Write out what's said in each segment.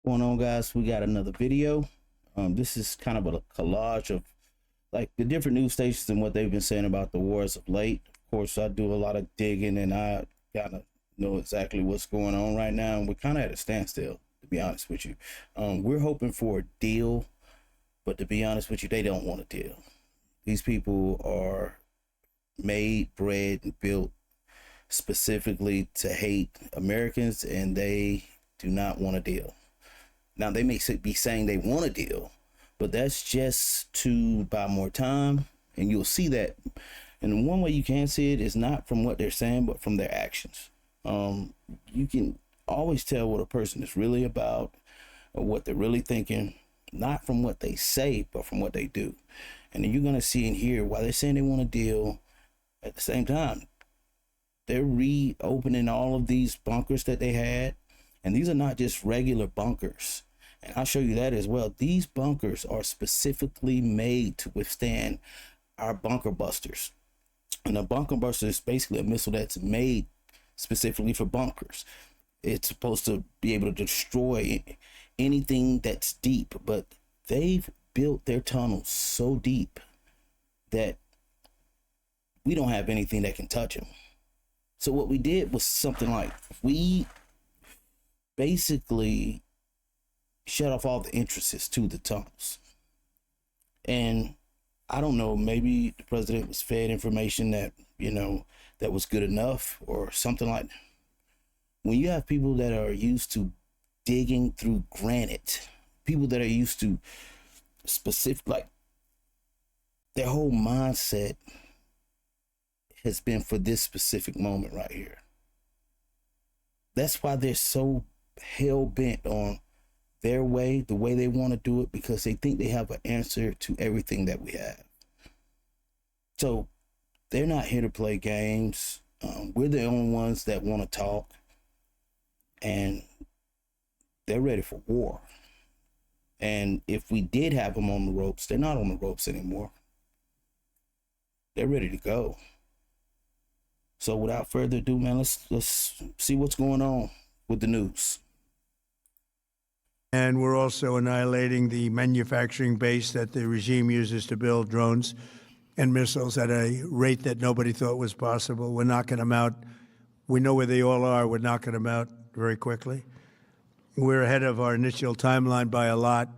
Going on, guys? We got another video. This is kind of a collage of like the different news stations and what they've been saying about the wars of late. Of course, I do a lot of digging and I kind of know exactly what's going on right now. And we're kind of at a standstill, to be honest with you. We're hoping for a deal, but to be honest with you, they don't want a deal. These people are made, bred, and built specifically to hate Americans, and they do not want a deal. Now, they may be saying they want a deal, but that's just to buy more time. And you'll see that. And one way you can see it is not from what they're saying, but from their actions. You can always tell what a person is really about or what they're really thinking, not from what they say, but from what they do. And then you're going to see and hear why they're saying they want a deal. At the same time, they're reopening all of these bunkers that they had. And these are not just regular bunkers. And I'll show you that as well. These bunkers are specifically made to withstand our bunker busters. And a bunker buster is basically a missile that's made specifically for bunkers. It's supposed to be able to destroy anything that's deep, but they've built their tunnels so deep that we don't have anything that can touch them. So what we did was something like we basically shut off all the entrances to the tunnels. And I don't know, maybe the president was fed information that, that was good enough or something like that. When you have people that are used to digging through granite, people that are used to specific, like their whole mindset has been for this specific moment right here. That's why they're so hell bent on their way, the way they want to do it, because they think they have an answer to everything that we have. So they're not here to play games. We're the only ones that want to talk, and they're ready for war. And if we did have them on the ropes, they're not on the ropes anymore. They're ready to go. So without further ado, man, let's see what's going on with the news. And we're also annihilating the manufacturing base that the regime uses to build drones and missiles at a rate that nobody thought was possible. We're knocking them out. We know where they all are. We're knocking them out very quickly. We're ahead of our initial timeline by a lot.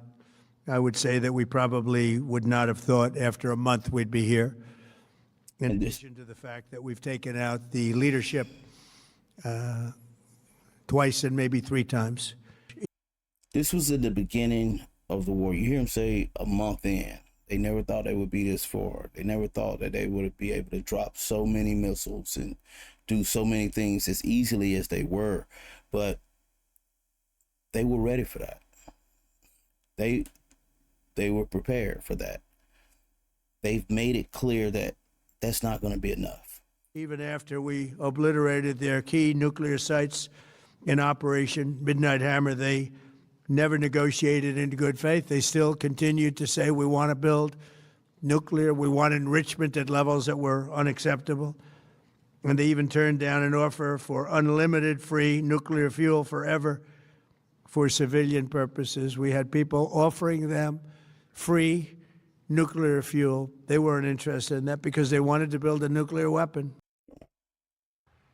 I would say that we probably would not have thought after a month we'd be here. In addition to the fact that we've taken out the leadership twice and maybe three times. This was at the beginning of the war. You hear him say a month in. They never thought they would be this far. They never thought that they would be able to drop so many missiles and do so many things as easily as they were. But they were ready for that. They were prepared for that. They've made it clear that that's not going to be enough. Even after we obliterated their key nuclear sites in Operation Midnight Hammer, they never negotiated in good faith. They still continued to say, we want to build nuclear. We want enrichment at levels that were unacceptable. And they even turned down an offer for unlimited free nuclear fuel forever for civilian purposes. We had people offering them free nuclear fuel. They weren't interested in that because they wanted to build a nuclear weapon.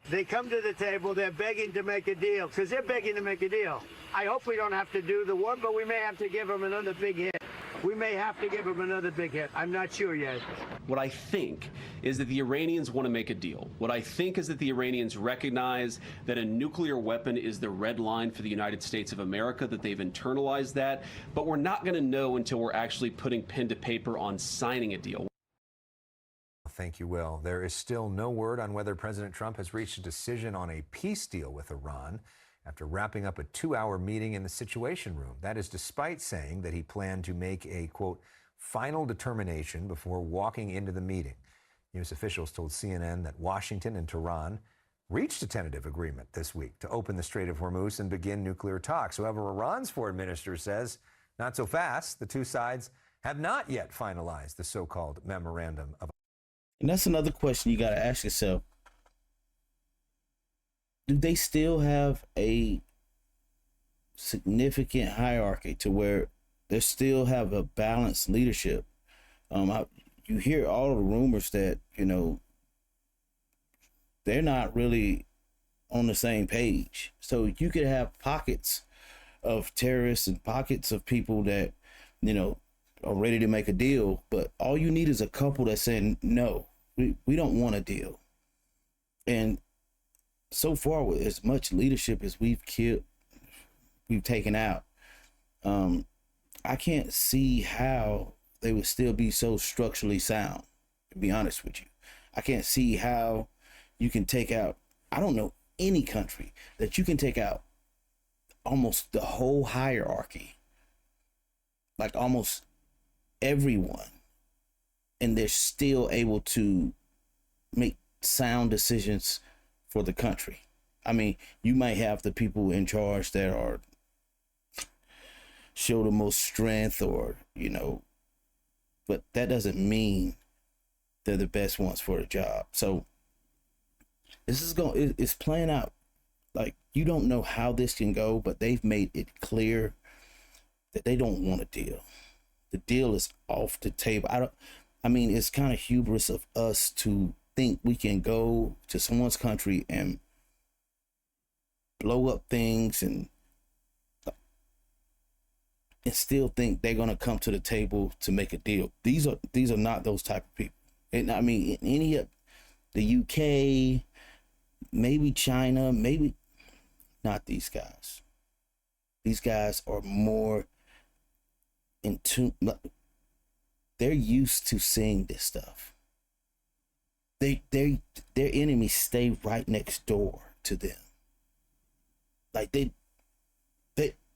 They come to the table, they're begging to make a deal, because they're begging to make a deal. I hope we don't have to do the war, but we may have to give them another big hit. We may have to give them another big hit. I'm not sure yet. What I think is that the Iranians want to make a deal. What I think is that the Iranians recognize that a nuclear weapon is the red line for the United States of America, that they've internalized that, but we're not going to know until we're actually putting pen to paper on signing a deal. Thank you, Will. There is still no word on whether President Trump has reached a decision on a peace deal with Iran after wrapping up a 2-hour meeting in the Situation Room. That is despite saying that he planned to make a, quote, final determination before walking into the meeting. U.S. officials told CNN that Washington and Tehran reached a tentative agreement this week to open the Strait of Hormuz and begin nuclear talks. However, Iran's foreign minister says not so fast. The two sides have not yet finalized the so-called memorandum of. And that's another question you got to ask yourself. Do they still have a significant hierarchy to where they still have a balanced leadership. You hear all the rumors that, they're not really on the same page. So you could have pockets of terrorists and pockets of people that, are ready to make a deal, but all you need is a couple that saying, no, we don't want a deal. And so far, with as much leadership as we've taken out, I can't see how they would still be so structurally sound, to be honest with you. I can't see how you can take out, I don't know any country that you can take out almost the whole hierarchy, like almost everyone, and they're still able to make sound decisions for the country. I mean, you might have the people in charge that are show the most strength, or but that doesn't mean they're the best ones for the job. So it's playing out like you don't know how this can go, but they've made it clear that they don't want a deal. The deal is off the table. It's kind of hubris of us to think we can go to someone's country and blow up things and still think they're going to come to the table to make a deal. These are not those type of people. And I mean, in any of the UK, maybe China, maybe not these guys. These guys are more in tune. They're used to seeing this stuff. Their enemies stay right next door to them. Like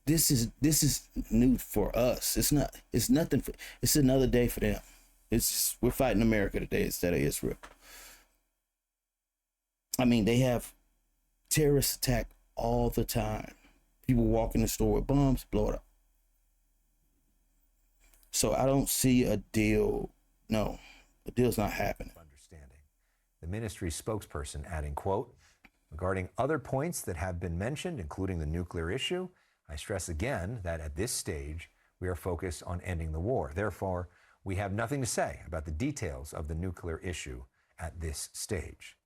this is new for us. It's nothing. It's another day for them. We're fighting America today instead of Israel. I mean, they have terrorist attack all the time. People walk in the store with bombs, blow it up. So I don't see a deal. No, the deal's not happening. Understanding. The ministry spokesperson adding, quote, regarding other points that have been mentioned, including the nuclear issue, I stress again that at this stage, we are focused on ending the war. Therefore, we have nothing to say about the details of the nuclear issue at this stage.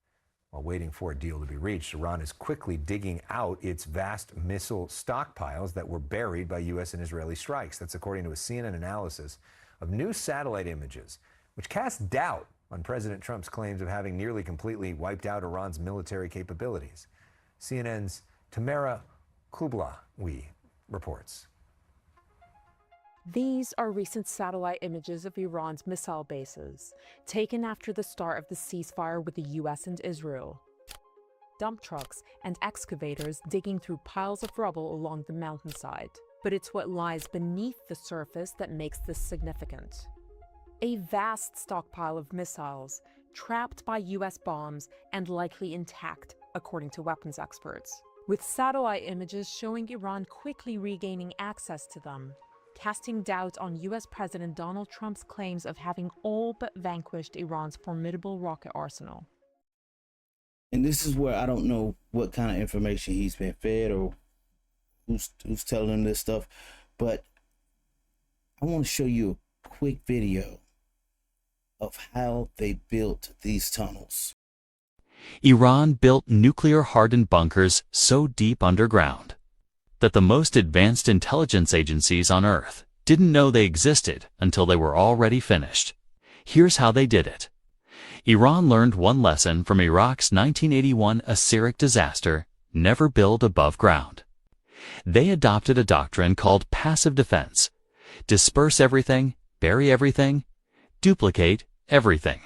While waiting for a deal to be reached, Iran is quickly digging out its vast missile stockpiles that were buried by U.S. and Israeli strikes. That's according to a CNN analysis of new satellite images, which cast doubt on President Trump's claims of having nearly completely wiped out Iran's military capabilities. CNN's Tamara Kublawi reports. These are recent satellite images of Iran's missile bases, taken after the start of the ceasefire with the U.S. and Israel. Dump trucks and excavators digging through piles of rubble along the mountainside. But it's what lies beneath the surface that makes this significant. A vast stockpile of missiles, trapped by U.S. bombs and likely intact, according to weapons experts, with satellite images showing Iran quickly regaining access to them, casting doubt on U.S. President Donald Trump's claims of having all but vanquished Iran's formidable rocket arsenal. And this is where I don't know what kind of information he's been fed or who's telling him this stuff, but I want to show you a quick video of how they built these tunnels. Iran built nuclear-hardened bunkers so deep underground that the most advanced intelligence agencies on Earth didn't know they existed until they were already finished. Here's how they did it. Iran learned one lesson from Iraq's 1981 Assyric disaster: never build above ground. They adopted a doctrine called passive defense: disperse everything, bury everything, duplicate everything.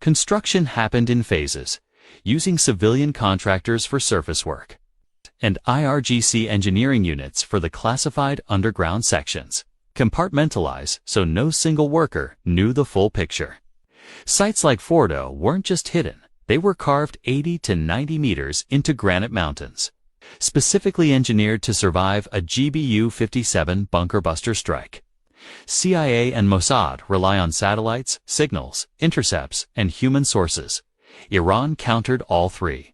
Construction happened in phases, using civilian contractors for surface work and IRGC engineering units for the classified underground sections. Compartmentalize so no single worker knew the full picture. Sites like Fordo weren't just hidden, they were carved 80 to 90 meters into granite mountains, specifically engineered to survive a GBU-57 bunker buster strike. CIA and Mossad rely on satellites, signals, intercepts, and human sources. Iran countered all three.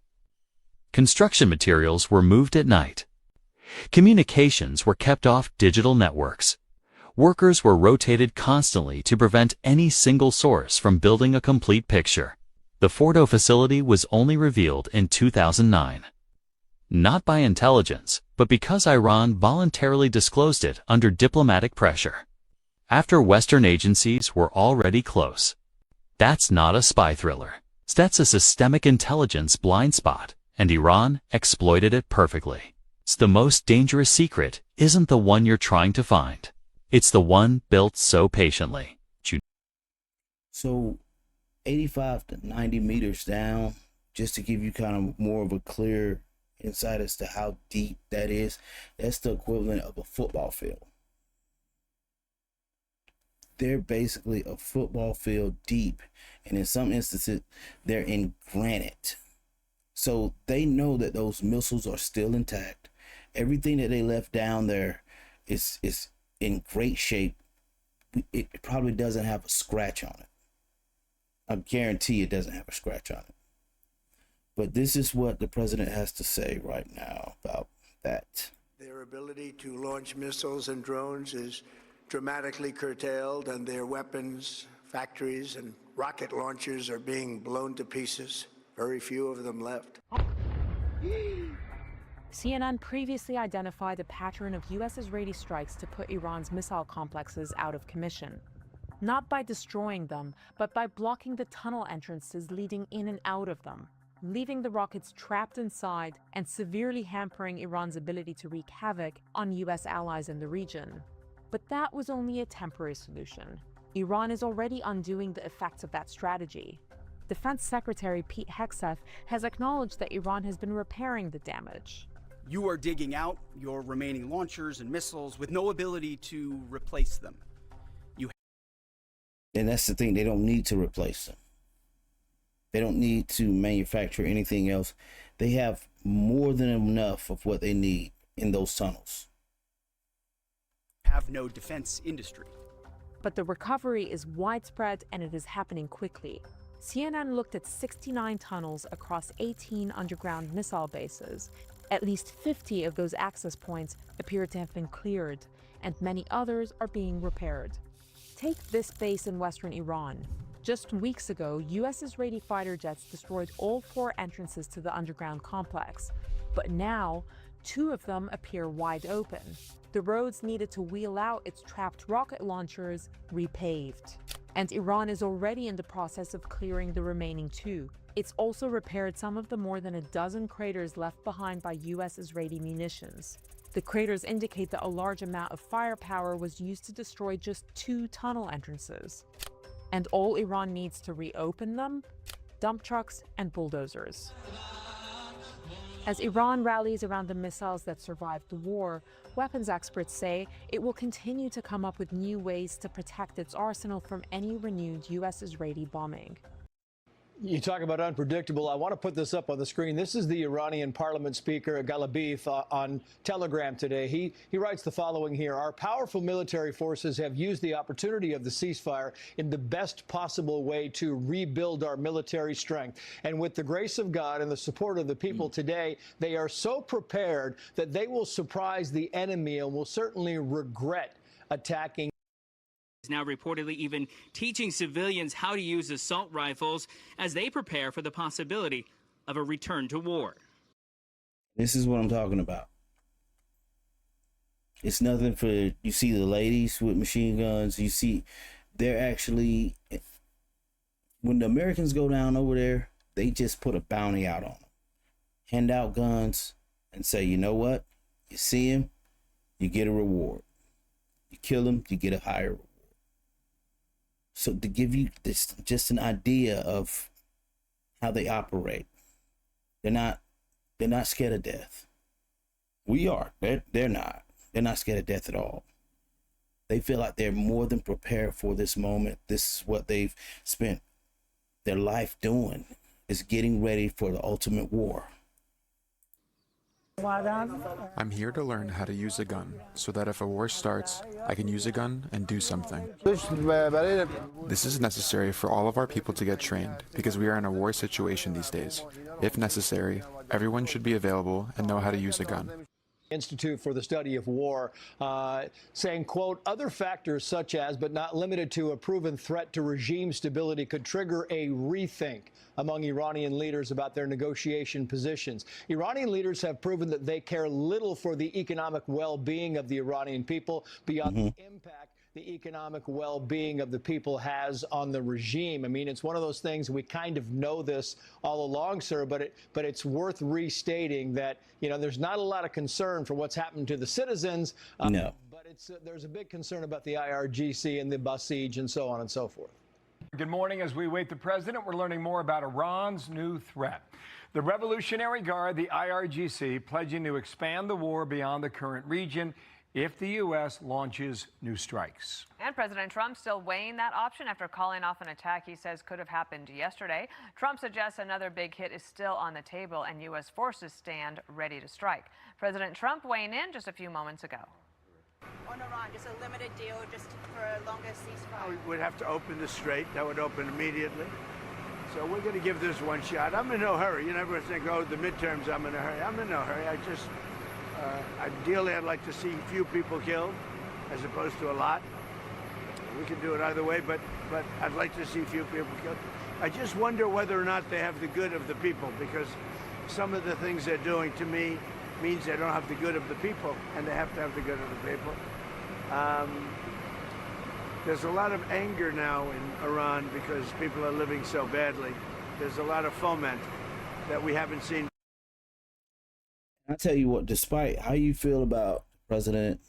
Construction materials were moved at night. Communications were kept off digital networks. Workers were rotated constantly to prevent any single source from building a complete picture. The Fordo facility was only revealed in 2009. Not by intelligence, but because Iran voluntarily disclosed it under diplomatic pressure. After Western agencies were already close. That's not a spy thriller. That's a systemic intelligence blind spot, and Iran exploited it perfectly. It's the most dangerous secret isn't the one you're trying to find. It's the one built so patiently. So 85 to 90 meters down, just to give you kind of more of a clear insight as to how deep that is, that's the equivalent of a football field. They're basically a football field deep, and in some instances, they're in granite. So they know that those missiles are still intact. Everything that they left down there is in great shape. It probably doesn't have a scratch on it. I guarantee it doesn't have a scratch on it. But this is what the president has to say right now about that. Their ability to launch missiles and drones is dramatically curtailed, and their weapons, factories, and rocket launchers are being blown to pieces. Very few of them left. CNN previously identified a pattern of U.S.-Israeli strikes to put Iran's missile complexes out of commission. Not by destroying them, but by blocking the tunnel entrances leading in and out of them, leaving the rockets trapped inside and severely hampering Iran's ability to wreak havoc on U.S. allies in the region. But that was only a temporary solution. Iran is already undoing the effects of that strategy. Defense Secretary Pete Hegseth has acknowledged that Iran has been repairing the damage. You are digging out your remaining launchers and missiles with no ability to replace them. And that's the thing, they don't need to replace them. They don't need to manufacture anything else. They have more than enough of what they need in those tunnels. Have no defense industry. But the recovery is widespread and it is happening quickly. CNN looked at 69 tunnels across 18 underground missile bases. At least 50 of those access points appear to have been cleared, and many others are being repaired. Take this base in western Iran. Just weeks ago, U.S.-Israeli fighter jets destroyed all 4 entrances to the underground complex. But now, 2 of them appear wide open. The roads needed to wheel out its trapped rocket launchers repaved. And Iran is already in the process of clearing the remaining 2. It's also repaired some of the more than a dozen craters left behind by U.S.-Israeli munitions. The craters indicate that a large amount of firepower was used to destroy just 2 tunnel entrances. And all Iran needs to reopen them? Dump trucks and bulldozers. As Iran rallies around the missiles that survived the war, weapons experts say it will continue to come up with new ways to protect its arsenal from any renewed U.S.-Israeli bombing. You talk about unpredictable. I want to put this up on the screen. This is the Iranian parliament speaker, Galibaf, on Telegram today. He writes the following here. Our powerful military forces have used the opportunity of the ceasefire in the best possible way to rebuild our military strength. And with the grace of God and the support of the people today, they are so prepared that they will surprise the enemy and will certainly regret attacking. Is now reportedly even teaching civilians how to use assault rifles as they prepare for the possibility of a return to war. This is what I'm talking about. It's nothing for, you see the ladies with machine guns, you see, they're actually, when the Americans go down over there, they just put a bounty out on them. Hand out guns and say, you know what? You see him, you get a reward. You kill him, you get a higher reward. So to give you this, just an idea of how they operate, they're not scared of death. We are. They're not. They're not scared of death at all. They feel like they're more than prepared for this moment. This is what they've spent their life doing, is getting ready for the ultimate war. I'm here to learn how to use a gun, so that if a war starts, I can use a gun and do something. This is necessary for all of our people to get trained, because we are in a war situation these days. If necessary, everyone should be available and know how to use a gun. Institute for the Study of War, saying, quote, other factors such as, but not limited to, a proven threat to regime stability could trigger a rethink among Iranian leaders about their negotiation positions. Iranian leaders have proven that they care little for the economic well-being of the Iranian people beyond the impact the economic well-being of the people has on the regime. I mean, it's one of those things, we kind of know this all along, sir, but it's worth restating that, you know, there's not a lot of concern for what's happened to the citizens. No. But there's a big concern about the IRGC and the Basij and so on and so forth. Good morning. As we wait the president, we're learning more about Iran's new threat. The Revolutionary Guard, the IRGC, pledging to expand the war beyond the current region if the U.S. launches new strikes. And President Trump still weighing that option after calling off an attack he says could have happened yesterday. Trump suggests another big hit is still on the table and U.S. forces stand ready to strike. President Trump weighing in just a few moments ago. On Iran, just a limited deal, just for a longer ceasefire. We would have to open the strait. That would open immediately. So we're going to give this one shot. I'm in no hurry. You never think, oh, the midterms, I'm in a hurry. I'm in no hurry. Ideally, I'd like to see few people killed as opposed to a lot. We can do it either way, but I'd like to see few people killed. I just wonder whether or not they have the good of the people, because some of the things they're doing to me means they don't have the good of the people, and they have to have the good of the people. There's a lot of anger now in Iran because people are living so badly. There's a lot of foment that we haven't seen. I tell you what, despite how you feel about the president,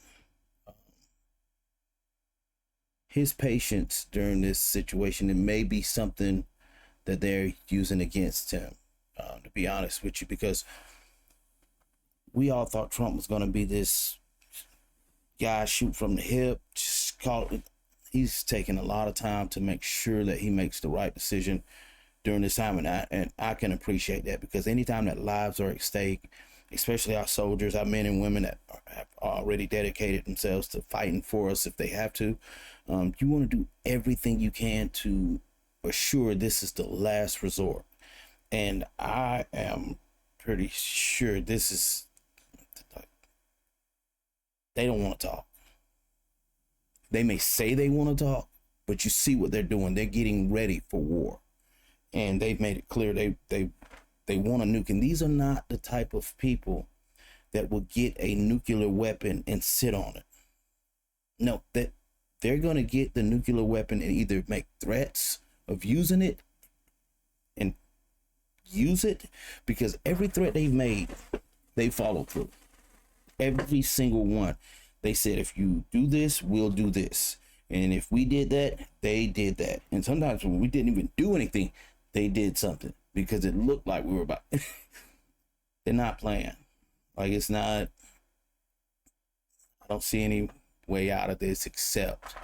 his patience during this situation, it may be something that they're using against him, to be honest with you, because we all thought Trump was going to be this guy shoot from the hip, just call it. He's taking a lot of time to make sure that he makes the right decision during this time, and I can appreciate that, because anytime that lives are at stake, especially our soldiers, our men and women that have already dedicated themselves to fighting for us if they have to, you want to do everything you can to assure this is the last resort. And I am pretty sure this is, they don't want to talk. They may say they want to talk, but you see what they're doing. They're getting ready for war. And they've made it clear they want a nuke. And these are not the type of people that will get a nuclear weapon and sit on it. No, that they're going to get the nuclear weapon and either make threats of using it and use it, because every threat they've made, they follow through. Every single one. They said, if you do this, we'll do this. And if we did that, they did that. And sometimes when we didn't even do anything, they did something, because it looked like we were about. They're not playing. Like, it's not. I don't see any way out of this except